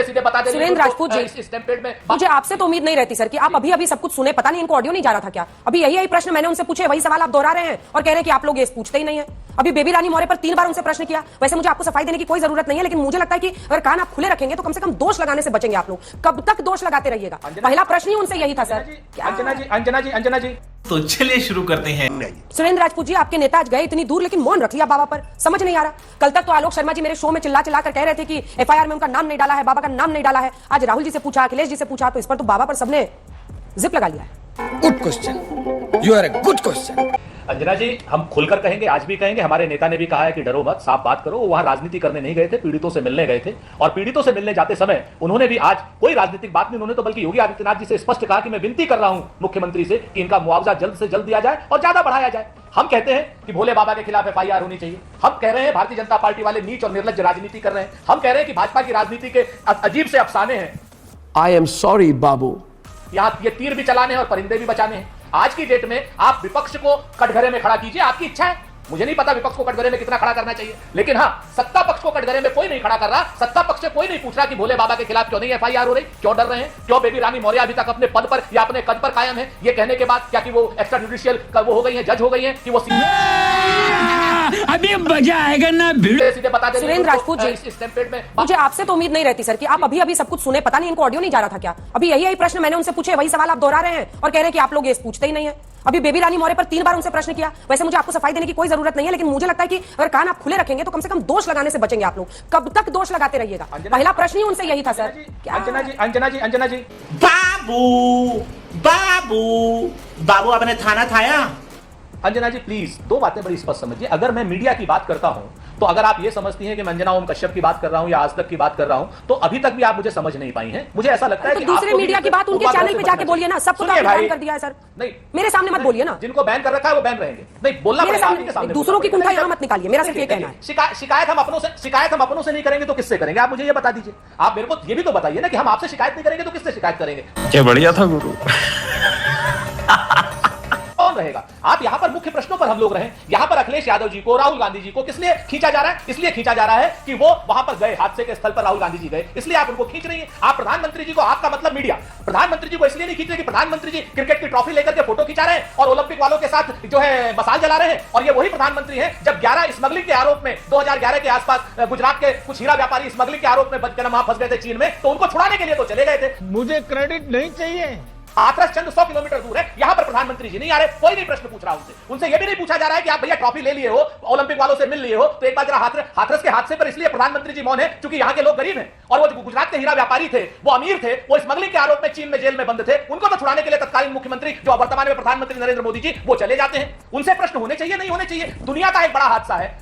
सीधे बता दे। सुरेंद्र राजपूत जी, इस टेम्पलेट में मुझे आपसे तो उम्मीद नहीं रहती सर कि आप अभी अभी सब कुछ सुने। पता नहीं इनको ऑडियो नहीं जा रहा था क्या? अभी यही प्रश्न मैंने उनसे पूछे, वही सवाल आप दोहरा रहे हैं और कह रहे हैं कि आप लोग ये पूछते ही नहीं है। अभी बेबी रानी मौर्य पर 3 बार उनसे प्रश्न किया। वैसे मुझे आपको सफाई देने की कोई जरूरत नहीं है, लेकिन मुझे लगता है कि अगर कान आप खुले रखेंगे तो कम से कम दोष लगाने से बचेंगे आप लोग। कब तक दोष लगाते रहिएगा? पहला प्रश्न ही उनसे यही था सर। अंजना जी तो चलिए शुरू करते हैं। सुरेंद्र राजपूत जी, आपके नेता आज गए इतनी दूर, लेकिन मौन रख लिया बाबा पर। समझ नहीं आ रहा। कल तक तो आलोक शर्मा जी मेरे शो में चिल्ला चिल्ला कर कह रहे थे कि एफआईआर में उनका नाम नहीं डाला है, बाबा का नाम नहीं डाला है। आज राहुल जी से पूछा, अखिलेश जी से पूछा, तो इस पर तो बाबा पर सबने जिप लगा लिया है। Good question, you are a good question. Anjana ji, हम खुलकर कहेंगे, आज भी कहेंगे, हमारे नेता ने भी कहा है कि डरो मत, साफ बात करो। वो वहां राजनीति करने नहीं गए थे, पीड़ितों से मिलने गए थे। और पीड़ितों से मिलने जाते समय उन्होंने भी आज कोई राजनीतिक बात नहीं, उन्होंने तो बल्कि योगी आदित्यनाथ जी से स्पष्ट कहा कि मैं विनती कर रहा हूं मुख्यमंत्री से कि इनका मुआवजा जल्द से जल्द दिया जाए और ज्यादा बढ़ाया जाए। हम कहते हैं कि भोले बाबा के खिलाफ एफआईआर होनी चाहिए। हम कह रहे हैं भारतीय जनता पार्टी वाले नीच और निर्लज्ज राजनीति कर रहे हैं। हम कह रहे हैं कि भाजपा की राजनीति के अजीब से अफसाने हैं। आई एम सॉरी बाबू, यहाँ ये तीर भी चलाने हैं और परिंदे भी बचाने हैं। आज की डेट में आप विपक्ष को कटघरे में खड़ा कीजिए, आपकी इच्छा है। मुझे नहीं पता विपक्ष को कटघरे में कितना खड़ा करना चाहिए, लेकिन हाँ, सत्ता पक्ष को कटघरे में कोई नहीं खड़ा कर रहा। सत्ता पक्ष से कोई नहीं पूछ रहा कि भोले बाबा के खिलाफ क्यों नहीं एफआईआर हो रही, क्यों डर रहे हैं, क्यों बेबी रानी मौर्य अभी तक अपने पद पर या अपने कद पर कायम है। ये कहने के बाद क्या कि वो एक्स्ट्रा जुडिशियल वो हो गई है, जज हो गई है, कि वो अभी मजा आएगा ना। सीधे बता दे। सुरेंद्र राजपूत जी, इस टेम्पलेट में मुझे आपसे तो उम्मीद नहीं रहती सर कि आप अभी अभी सब कुछ सुने। पता नहीं इनको ऑडियो नहीं जा रहा था क्या? अभी यही प्रश्न मैंने उनसे पूछे, वही सवाल आप दोहरा रहे हैं और कह रहे हैं कि आप लोग ये पूछते ही नहीं है। अभी बेबी रानी मौर्य पर 3 बार उनसे प्रश्न किया। वैसे मुझे आपको सफाई देने की कोई जरूरत नहीं है, लेकिन मुझे लगता है कि अगर कान आप खुले रखेंगे तो कम से कम दोष लगाने से बचेंगे आप लोग। कब तक दोष लगाते रहिएगा? पहला प्रश्न ही उनसे यही था सर। अंजना जी बाबू बाबू बाबू, आपने थाना थाया? अंजना जी प्लीज, 2 बातें बड़ी स्पष्ट समझिए। अगर मैं मीडिया की बात करता हूं तो अगर आप ये समझती हैं कि मैं अंजना ओम कश्यप की बात कर रहा हूं या आज तक की बात कर रहा हूं, तो अभी तक भी आप मुझे समझ नहीं पाई हैं। मुझे ऐसा लगता है तो कि दूसरे मीडिया की बात उनके चैनल पे जाके बोलिए ना। सबको तो आपने बैन कर दिया है सर। नहीं, मेरे सामने मत बोलिए ना। जिनको बैन कर रखा है वो बैन रहेंगे। नहीं बोलना मेरे सामने दूसरों की कुंठा यहां मत निकालिए। मेरा सिर्फ ये कहना है, शिकायत हम अपनों से नहीं करेंगे तो किससे करेंगे? आप मुझे ये बता दीजिए। आप मेरे को ये भी तो बताइए ना कि हम आपसे शिकायत नहीं करेंगे तो किससे शिकायत करेंगे? क्या बढ़िया था गुरु। कौन रहेगा? आप यहां पर मुख्य प्रश्नों पर हम लोग रहे। यहां पर अखिलेश यादव जी को, राहुल गांधी जी को किस लिए खींचा जा रहा है? इसलिए खींचा जा रहा है कि वो वहां पर गए, हादसे के स्थल पर राहुल गांधी जी गए, इसलिए आप उनको खींच रही हैं। आप प्रधानमंत्री जी को, आपका मतलब मीडिया प्रधानमंत्री जी को इसलिए नहीं खींच रहे कि प्रधानमंत्री जी क्रिकेट की ट्रॉफी लेकर के फोटो खिंचा रहे हैं और ओलंपिक वालों के साथ जो है मसाल जला रहे हैं। और ये वही प्रधानमंत्री हैं जब 11 स्मगलिंग के आरोप में 2011 के आसपास गुजरात के कुछ हीरा व्यापारी स्मगलिंग के आरोप में बचकर वहां फंस गए थे चीन में, तो उनको छुड़ाने के लिए तो चले गए थे। मुझे क्रेडिट नहीं चाहिए। हाथरस चंद 100 किलोमीटर दूर है, यहां पर प्रधानमंत्री जी नहीं आ रहे। कोई नहीं प्रश्न पूछ रहा उनसे यह भी नहीं पूछा जा रहा है कि आप भैया ट्रॉफी ले लिए हो, ओलंपिक वालों से मिल लिए हो, तो एक बार जरा हाथरस के हादसे पर इसलिए प्रधानमंत्री जी मौन है क्योंकि यहां के लोग गरीब हैं और वो गुजरात के हीरा व्यापारी थे, वो अमीर थे, वो स्मगलिंग के आरोप में चीन में जेल में बंद थे। उनको तो छुड़ाने के लिए तत्कालीन मुख्यमंत्री जो वर्तमान में प्रधानमंत्री नरेंद्र मोदी जी वो चले जाते हैं। उनसे प्रश्न होने चाहिए, नहीं होने चाहिए? दुनिया का एक बड़ा हादसा है।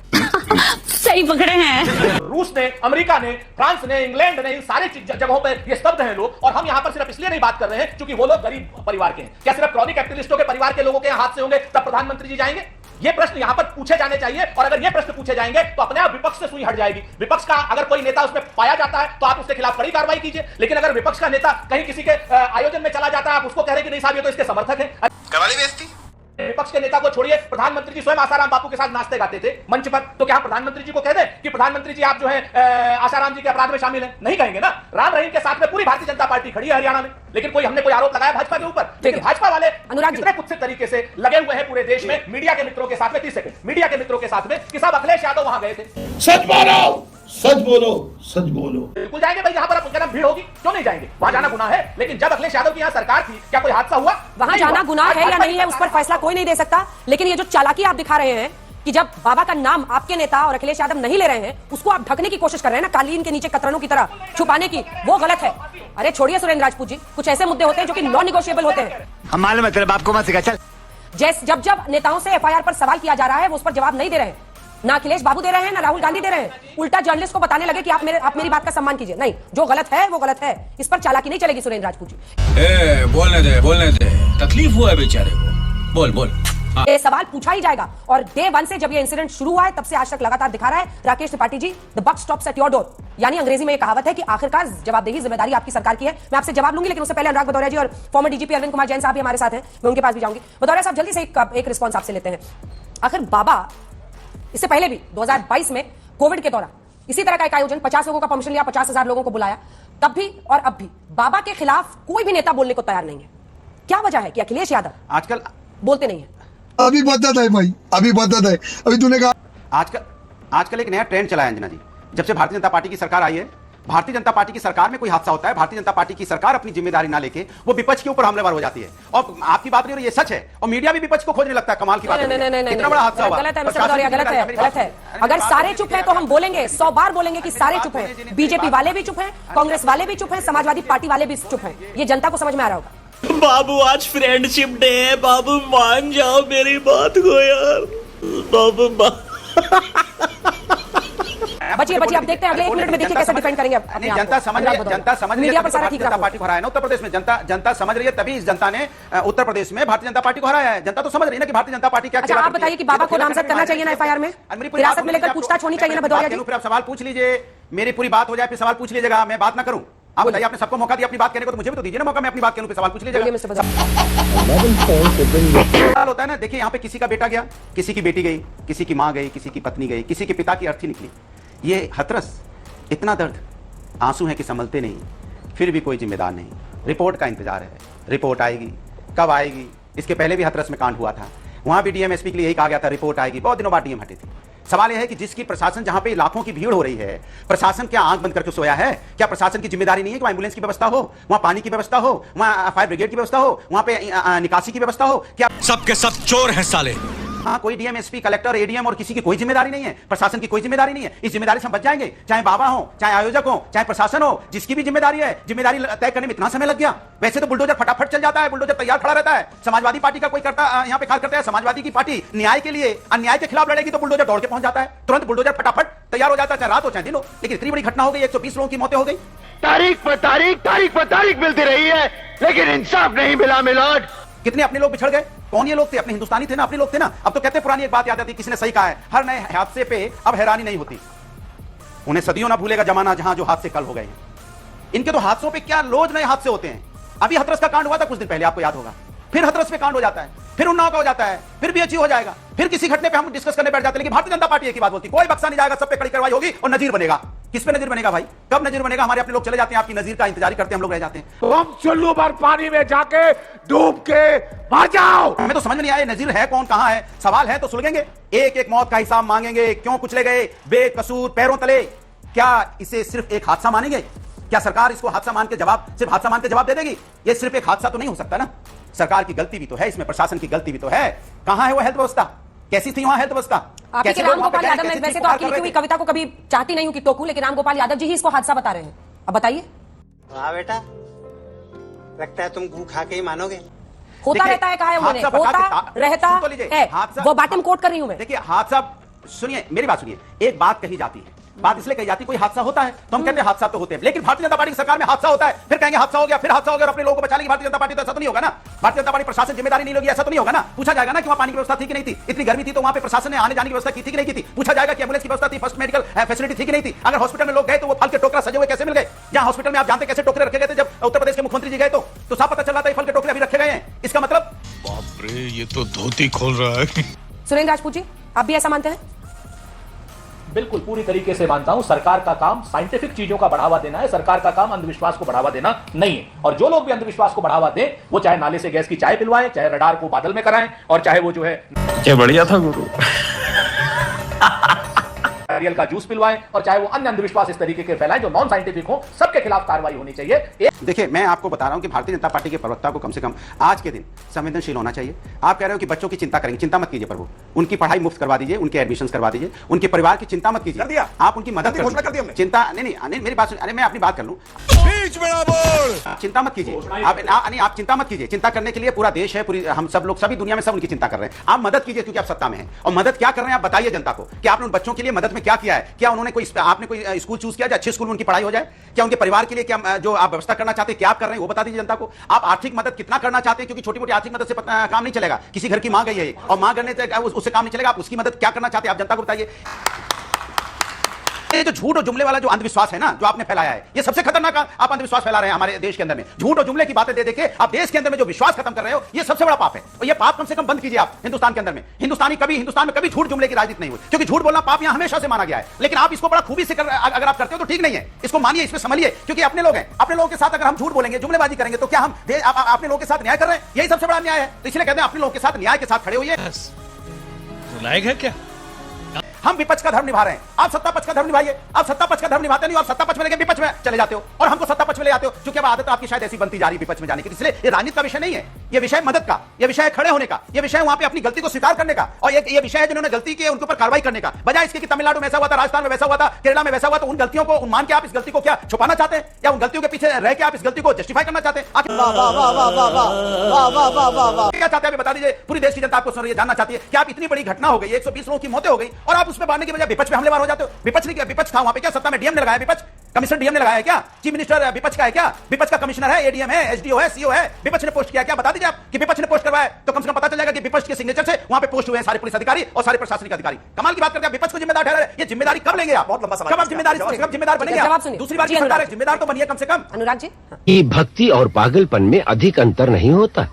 सही पकड़े हैं। रूस ने, अमेरिका ने, फ्रांस ने, इंग्लैंड ने, इन सारे जगहों पर ये स्तब्ध हैं लोग, और हम यहां पर सिर्फ इसलिए नहीं बात कर रहे हैं क्योंकि वो लोग गरीब परिवार के हैं। क्या सिर्फ क्रॉनिक कैपिटलिस्टों के परिवार के लोगों के हाथ से होंगे तब प्रधानमंत्री जी जाएंगे? ये प्रश्न यहां पर पूछे जाने चाहिए, और अगर ये प्रश्न पूछे जाएंगे तो अपने आप विपक्ष से सुई हट जाएगी। विपक्ष का अगर कोई नेता उसमें पाया जाता है तो आप उसके खिलाफ कड़ी कार्रवाई कीजिए, लेकिन अगर विपक्ष का नेता कहीं किसी के आयोजन में चला जाता है, आप उसको कह रहे कि नहीं साहब ये तो इसके समर्थक है। करवाली बेइज्जती। विपक्ष के नेता को छोड़िए, प्रधानमंत्री जी स्वयं आसाराम बापू के साथ नाचते गाते थे मंच पर, तो क्या प्रधानमंत्री जी को कह दें कि प्रधानमंत्री जी आप जो है आसाराम जी के अपराध में शामिल हैं? नहीं कहेंगे ना। राम रहीम के साथ में पूरी भारतीय जनता पार्टी खड़ी है हरियाणा में, लेकिन हमने कोई आरोप लगाया भाजपा के ऊपर? लेकिन भाजपा वाले कितने कुत्सित तरीके से लगे हुए हैं पूरे देश में मीडिया के मित्रों के साथ में। 30 सेकंड मीडिया के मित्रों के साथ में कि साहब अखिलेश यादव वहां गए थे। सच बोलो, सच बोलो, सच बोलो। बिल्कुल जाएंगे भाई, जहां पर आप उनका भीड़ होगी क्यों नहीं जाएंगे? वहां जाना गुनाह है, लेकिन जब अखिलेश यादव की यहां सरकार थी क्या कोई हादसा हुआ? वहां जाना गुनाह है या नहीं है उस पर फैसला कोई नहीं दे सकता, लेकिन ये जो चालाकी आप दिखा रहे हैं कि जब बाबा का नाम आपके नेता और अखिलेश यादव नहीं ले रहे हैं, उसको आप ढकने की कोशिश कर रहे हैं ना, कालीन के नीचे कतरनों की तरह छुपाने की, वो गलत है। अरे छोड़िए सुरेंद्र राजपूत जी, कुछ ऐसे मुद्दे होते हैं जो कि नॉन निगोशिएबल होते हैं। हम मालूम है तेरे बाप को मत सिखा। चल, जब नेताओं से एफआईआर पर सवाल किया जा रहा है वो उस पर जवाब नहीं दे रहे हैं, ना अखिलेश बाबू दे रहे हैं, ना राहुल गांधी दे रहे हैं, उल्टा जर्नलिस्ट को बताने लगे कि आप मेरी बात का सम्मान कीजिए। नहीं, जो गलत है वो गलत है, इस पर चालाकी नहीं चलेगी सुरेंद्र राजपूत जी। बोलने दे, तकलीफ हुआ है बेचारे को, बोल। ये सवाल पूछा ही जाएगा, और डे 1 से जब ये इंसिडेंट शुरू हुआ है तब से आज तक लगातार दिखा रहा है Rakesh Tripathi ji, the buck stops at your door. यानी अंग्रेजी में ये कहावत है कि आखिरकार जवाबदेही जिम्मेदारी आपकी सरकार की है। मैं आपसे जवाब लूंगी, लेकिन उससे पहले अनुराग भदौरिया जी और फॉर्मर डीजीपी अरविंद कुमार जैन साहब भी हमारे साथ हैं, मैं उनके पास भी जाऊंगी। भदौरिया साहब जल्दी से एक रिस्पॉन्स आपसे लेते हैं। आखिर बाबा इससे पहले भी 2022 में कोविड के दौरान इसी तरह का एक आयोजन, 50 लोगों का परमिशन लिया, 50,000 लोगों को बुलाया, तब भी और अब भी बाबा के खिलाफ कोई भी नेता बोलने को तैयार नहीं है। क्या वजह है कि अखिलेश यादव आजकल बोलते नहीं है? अभी बदत है भाई, अभी बदत है। अभी तूने कहा आजकल एक नया ट्रेंड चला है अंजना जी। जब से भारतीय जनता पार्टी की सरकार आई है, भारतीय जनता पार्टी की सरकार में कोई हादसा होता है, भारतीय जनता पार्टी की सरकार अपनी जिम्मेदारी ना लेके वो विपक्ष के ऊपर हमलावर हो जाती है। और आपकी बात नहीं हो रही, ये सच है। और मीडिया भी विपक्ष को खोजने लगता है। कमाल की बात है। इतना बड़ा हादसा हुआ। गलत है मिस्टर भदौरिया, गलत है। अगर सारे चुप हैं तो हम बोलेंगे, 100 बार बोलेंगे कि सारे चुप हैं। बीजेपी वाले भी चुप हैं, कांग्रेस वाले भी चुप हैं, समाजवादी पार्टी वाले भी चुप हैं। ये जनता को समझ में आ रहा होगा। बाबू आज फ्रेंडशिप डे है, बाबू मान जाओ मेरी बात को यार। बाबू बचिए अब देखते हैं अगले 1 मिनट में, देखिए कैसे डिफेंड करेंगे अपने आप को। जनता समझ रही है, जनता समझ रही है, भारतीय जनता पार्टी को हराया ना उत्तर प्रदेश में। जनता समझ रही है, तभी इस जनता ने उत्तर प्रदेश में भारतीय जनता पार्टी को हराया है। जनता तो समझ रही है ना कि भारतीय जनता पार्टी क्या। अच्छा, आप बताइए कि बाबा को नामजद करना चाहिए ना एफआईआर में? हिरासत में लेकर पूछताछ होनी चाहिए ना भदौरिया जी? फिर आप सवाल पूछ लीजिए, मेरी पूरी बात हो जाए, फिर सवाल पूछ लीजिएगा, मैं बात ना करूं। आप बताइए, आपने सबको मौका दिया अपनी बात कहने को, तो मुझे भी तो दीजिए ना मौका, मैं अपनी बात कहूं, फिर सवाल पूछ लीजिएगा। सवाल होता है ना, देखिए यहाँ पे किसी का बेटा गया, किसी की बेटी गई, किसी की मां गई, किसी की पत्नी गई, किसी के पिता की अर्थी निकली। ये हथरस, इतना दर्द, आंसू है कि संभलते नहीं, फिर भी कोई जिम्मेदार नहीं। रिपोर्ट का इंतजार है, रिपोर्ट आएगी, कब आएगी? इसके पहले भी हथरस में कांड हुआ था, वहां भी डीएम एसपी के लिए यही कहा गया था रिपोर्ट आएगी। बहुत दिनों बाद डीएम हटे थे। सवाल यह है कि जिसकी प्रशासन, जहां पे लाखों की भीड़ हो रही है, प्रशासन क्या आंख बंद करके सोया है? क्या प्रशासन की जिम्मेदारी नहीं है कि वहां एम्बुलेंस की व्यवस्था हो, वहां पानी की व्यवस्था हो, वहां फायर ब्रिगेड की व्यवस्था हो, वहां पे निकासी की व्यवस्था हो? क्या सबके सब चोर हैं साले। हाँ, कोई डीएम एसपी कलेक्टर एडीएम और किसी की कोई जिम्मेदारी नहीं है, प्रशासन की कोई जिम्मेदारी नहीं है। इस जिम्मेदारी से हम बच जाएंगे, चाहे बाबा हो, चाहे आयोजक हो, चाहे प्रशासन हो, जिसकी भी जिम्मेदारी है। जिम्मेदारी तय करने में इतना समय लग गया। वैसे तो बुलडोजर फटाफट चल जाता है, बुलडोजर तैयार खड़ा रहता है। समाजवादी पार्टी का कोई करता यहाँ पे खास करता है, समाजवादी की पार्टी न्याय के लिए अन्याय के खिलाफ लड़ेगी तो बुलडोजर दौड़ के पहुंच जाता है, तुरंत बुलडोजर फटाफट तैयार हो जाता है, चाहे रात हो चाहे दिन हो। लेकिन इतनी बड़ी घटना हो गई, 120 लोगों की मौतें हो गई। तारीख पर तारीख मिलती रही है, लेकिन इंसाफ नहीं मिला मिलोड। कितने अपने लोग बिछड़ गए। कौन ये लोग थे? अपने हिंदुस्तानी थे ना, अपने लोग थे ना। अब तो कहते पुरानी एक बात याद आती, किसी ने सही कहा है, हर नए हादसे पे अब हैरानी नहीं होती। उन्हें सदियों ना भूलेगा जमाना जहां जो हादसे कल हो गए हैं। इनके तो हादसों पे क्या रोज नए हादसे होते हैं। अभी हथरस का कांड हुआ था कुछ दिन पहले, आपको याद होगा। फिर हथरस पे कांड हो जाता है, फिर उन्नाव का हो जाता है, फिर बीएचयू हो जाएगा, फिर किसी घटने पे हम डिस्कस करने बैठ जाते हैं। लेकिन भारतीय जनता पार्टी एक ही बात बोलती, कोई बक्सा नहीं जाएगा, सब पे कड़ी कार्रवाई होगी और नजीर बनेगा। किस पे नजीर बनेगा भाई? कब नजीर बनेगा? हमारे अपने लोग चले जाते हैं, आपकी नजीर का इंतजार करते हैं, हम लोग रह जाते हैं। हम चुल्लू भर पानी में जाके डूब के मर जाओ। हमें तो समझ में नहीं आया नजीर है कौन, कहां है। सवाल है तो सुलगेंगे, एक एक मौत का हिसाब मांगेंगे। क्यों कुचले गए बेकसूर पैरों तले? क्या इसे सिर्फ एक हादसा मानेंगे? क्या सरकार इसको हादसा मान के जवाब, सिर्फ हादसा मान के जवाब दे देगी? ये सिर्फ एक हादसा तो नहीं हो सकता ना। सरकार की गलती भी तो है इसमें, प्रशासन की गलती भी तो है। कहां है वो हेल्थ व्यवस्था? कैसी थी वहां हेल्थ व्यवस्था? आपके रामगोपाल यादव, मैं वैसे तो आपकी लिखी हुई कविता को कभी चाहती नहीं हूं कि टोकूं, लेकिन रामगोपाल यादव जी ही इसको हादसा बता रहे हैं। अब बताइए। वाह बेटा, लगता है तुम गू खा के ही मानोगे। होता रहता है, कहा है उन्होंने, होता रहता है। वो बातें कोट कर रही हूं मैं। देखिए हादसा, सुनिए मेरी बात सुनिए। एक बात कही जाती है, बात इसलिए कही जाती है कोई हादसा होता है तो हम कहते हैं हादसा तो होते हैं। लेकिन भारतीय जनता पार्टी की सरकार में हादसा होता है, फिर कहेंगे हादसा हो गया, फिर हादसा हो गया और अपने लोगों को बचा लेगी भारतीय जनता पार्टी। तो ऐसा तो नहीं होगा ना। भारतीय जनता पार्टी प्रशासन जिम्मेदारी नहीं लेगी, ऐसा तो नहीं होगा ना। पूछा जाएगा ना कि वहां पानी की व्यवस्था थी कि नहीं थी, इतनी गर्मी थी तो वहां पे प्रशासन ने आने जाने की व्यवस्था की थी कि नहीं की थी। पूछा जाएगा कि एम्बुलेंस की व्यवस्था थी, फर्स्ट मेडिकल फैसिलिटी थी कि नहीं थी। अगर हॉस्पिटल में लोग गए तो वो फल के टोकरा सजे हुए कैसे मिल गए? जहां हॉस्पिटल में आप जानते कैसे टोकरे रखे गए थे जब उत्तर प्रदेश के मुख्यमंत्री जी गए तो साफ पता चल रहा था फल के टोकरे अभी रखे गए हैं। इसका मतलब बाप रे, ये तो धोती खोल रहा है। सुरेंद्र राजपूत जी, आप भी ऐसा मानते हैं? बिल्कुल पूरी तरीके से मानता हूं। सरकार का काम साइंटिफिक चीजों का बढ़ावा देना है, सरकार का काम अंधविश्वास को बढ़ावा देना नहीं है। और जो लोग भी अंधविश्वास को बढ़ावा दें, वो चाहे नाले से गैस की चाय पिलवाएं, चाहे रडार को बादल में कराएं, और चाहे वो जो है क्या बढ़िया था गुरु। नारियल का जूस पिलवाएं, और चाहे वो अन्य अंधविश्वास इस तरीके के फैलाएं जो नॉन साइंटिफिक हो, सबके खिलाफ कार्रवाई होनी चाहिए। देखिए मैं आपको बता रहा हूं कि भारतीय जनता पार्टी के प्रवक्ता को कम से कम आज के दिन संवेदनशील होना चाहिए। आप कह रहे हो कि बच्चों की चिंता करेंगे, चिंता मत कीजिए प्रभु। उनकी पढ़ाई मुफ्त करवा दीजिए, उनके एडमिशन करवा दीजिए, उनके परिवार की चिंता मत कीजिए। कर दिया आप उनकी मदद कर दी चिंता नहीं मेरी बात, अरे मैं अपनी बात कर लूं। चिंता मत कीजिए आप चिंता मत कीजिए। चिंता करने के लिए पूरा देश है, पूरी हम सब लोग, सभी दुनिया में सब उनकी चिंता कर रहे हैं। आप मदद कीजिए क्योंकि आप सत्ता में हैं। और मदद क्या कर रहे हैं आप बताइए जनता को कि आपने उन बच्चों के लिए मदद में क्या किया है। क्या उन्होंने आपने कोई स्कूल चूज किया, अच्छे स्कूल में उनकी पढ़ाई हो जाए? क्या उनके परिवार के लिए क्या जो आप व्यवस्था करना चाहते हैं, क्या आप कर रहे हैं वो बता दीजिए जनता को। आप आर्थिक मदद कितना करना चाहते हैं, क्योंकि छोटी मोटी आर्थिक मदद से काम नहीं चलेगा। किसी घर की मां गई है और मां करने से उससे काम नहीं चलेगा, आप उसकी मदद क्या करना चाहते हैं आप जनता को बताइए। ये जो झूठ और जुमले वाला जो अंधविश्वास है ना, जो आपने फैलाया है, ये सबसे खतरनाक आप अंधविश्वास फैला रहे हैं हमारे देश के अंदर में। झूठ और जुमले की बातें दे देके आप देश के अंदर में जो विश्वास खत्म कर रहे हो, ये सबसे बड़ा पाप है। और ये पाप कम से कम बंद कीजिए आप हिंदुस्तान के अंदर में। हिंदुस्तान में कभी झूठ जुमले की राजनीति नहीं हुई, क्योंकि झूठ बोलना पाप यहाँ हमेशा से माना गया है। लेकिन आप इसको बड़ा खूबी से अगर आप करते हो तो ठीक नहीं है। इसको मानिए, इसमें संभलिए, क्योंकि अपने लोग हैं। अपने लोगों के साथ अगर हम झूठ बोलेंगे, जुमलेबाजी करेंगे, तो क्या हम अपने लोगों के साथ न्याय कर रहे हैं? यही सबसे बड़ा न्याय है। तो इसलिए कहते हैं अपने लोगों के साथ न्याय के साथ खड़े होइए। लायक है क्या? हम विपक्ष का धर्म निभा रहे हैं, आप सत्ता पक्ष का धर्म निभाइए। आप सत्ता पक्ष का धर्म निभाते नहीं, आप सत्ता पक्ष में लेके विपक्ष में चले जाते हो और हमको सत्ता पक्ष में ले जाते हो, क्योंकि अब आदत आपकी शायद ऐसी बनती जा रही है विपक्ष में जाने की। इसलिए ये राजनीति का विषय नहीं है, ये विषय मदद का, ये विषय खड़े होने का, ये विषय वहां पे अपनी गलती को स्वीकार करने का, और ये विषय है जिन्होंने गलती की है उनके ऊपर कार्रवाई करने का। बजाय इसके कि तमिलनाडु में ऐसा हुआ था, राजस्थान में वैसा हुआ था, केरला में वैसा हुआ, तो उन गलतियों को मान के आप इस गलती को क्या छुपाना चाहते हैं, या उन गलतियों के पीछे रह के आप इस गलती को जस्टिफाई करना चाहते हैं? क्या चाहते हैं बता दीजिए। पूरी देश की जनता आपको सुन रही है, जानना चाहती है कि आप इतनी बड़ी घटना हो गई, 120 लोगों की मौतें हो गई, और आप उसमें मारने की बजाय विपक्ष में हमलेवार हो जाते हो। विपक्ष था वहां पे, क्या सत्ता में डीएम ने लगाया? विपक्ष कमिश्नर डीएम ने लगाया क्या? चीफ मिनिस्टर विपक्ष का है क्या? विपक्ष का कमिश्नर है, एडीएम है, एसडीओ है, सीओ है, विपक्ष ने पोस्ट किया क्या? बता दीजिए आप कि विपक्ष ने पोस्ट करवाया, तो कम से कम पता चल जाएगा कि विपक्ष के सिग्नेचर से वहां पे पोस्ट हुए हैं सारे पुलिस अधिकारी और सारे प्रशासनिक अधिकारी। कमाल की बात करके आप विपक्ष को जिम्मेदार ठहरा रहे हैं। ये जिम्मेदारी कब लेंगे आप? बहुत लंबा सवाल। कब आप जिम्मेदार बनेंगे? जवाब सुनिए। दूसरी बार जी, अनुराग। जिम्मेदार तो बनिए कम से कम। अनुराग जी, कि भक्ति और पागलपन में अधिक अंतर नहीं होता।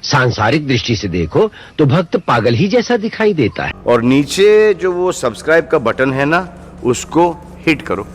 सांसारिक दृष्टि से देखो तो भक्त पागल ही जैसा दिखाई देता है। और नीचे जो वो सब्सक्राइब का बटन है ना, उसको हिट करो।